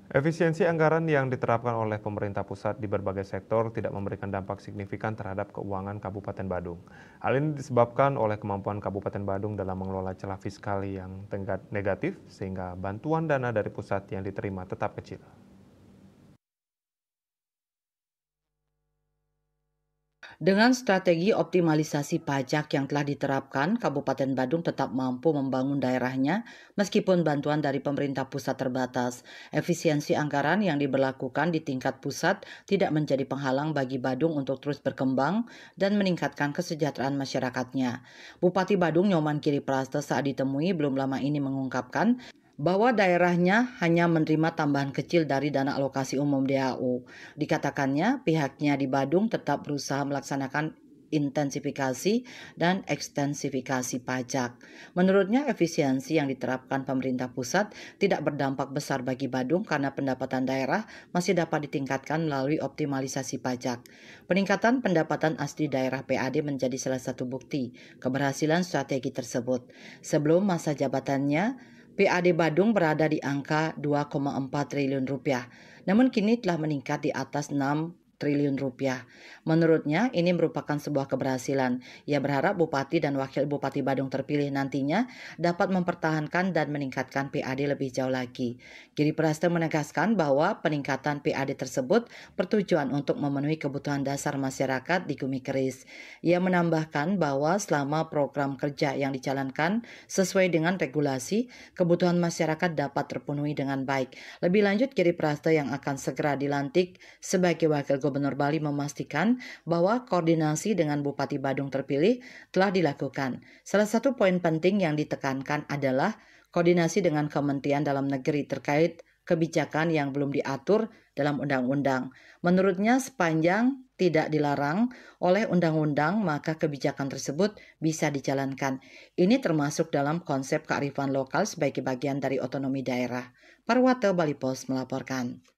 Efisiensi anggaran yang diterapkan oleh pemerintah pusat di berbagai sektor tidak memberikan dampak signifikan terhadap keuangan Kabupaten Badung. Hal ini disebabkan oleh kemampuan Kabupaten Badung dalam mengelola celah fiskal yang negatif, sehingga bantuan dana dari pusat yang diterima tetap kecil. Dengan strategi optimalisasi pajak yang telah diterapkan, Kabupaten Badung tetap mampu membangun daerahnya meskipun bantuan dari pemerintah pusat terbatas. Efisiensi anggaran yang diberlakukan di tingkat pusat tidak menjadi penghalang bagi Badung untuk terus berkembang dan meningkatkan kesejahteraan masyarakatnya. Bupati Badung Nyoman Giri Praste saat ditemui belum lama ini mengungkapkan bahwa daerahnya hanya menerima tambahan kecil dari dana alokasi umum DAU. Dikatakannya pihaknya di Badung tetap berusaha melaksanakan intensifikasi dan ekstensifikasi pajak. Menurutnya efisiensi yang diterapkan pemerintah pusat tidak berdampak besar bagi Badung karena pendapatan daerah masih dapat ditingkatkan melalui optimalisasi pajak. Peningkatan pendapatan asli daerah PAD menjadi salah satu bukti keberhasilan strategi tersebut. Sebelum masa jabatannya, PAD Badung berada di angka 2,4 triliun rupiah, namun kini telah meningkat di atas 6 triliun rupiah. Menurutnya ini merupakan sebuah keberhasilan. Ia berharap Bupati dan Wakil Bupati Badung terpilih nantinya dapat mempertahankan dan meningkatkan PAD lebih jauh lagi. Giri Praste menegaskan bahwa peningkatan PAD tersebut bertujuan untuk memenuhi kebutuhan dasar masyarakat di Bumi Keris. Ia menambahkan bahwa selama program kerja yang dijalankan sesuai dengan regulasi, kebutuhan masyarakat dapat terpenuhi dengan baik. Lebih lanjut, Giri Praste yang akan segera dilantik sebagai Wakil Gubernur Bali memastikan bahwa koordinasi dengan Bupati Badung terpilih telah dilakukan. Salah satu poin penting yang ditekankan adalah koordinasi dengan Kementerian Dalam Negeri terkait kebijakan yang belum diatur dalam undang-undang. Menurutnya sepanjang tidak dilarang oleh undang-undang maka kebijakan tersebut bisa dijalankan. Ini termasuk dalam konsep kearifan lokal sebagai bagian dari otonomi daerah. Parwata Bali Pos melaporkan.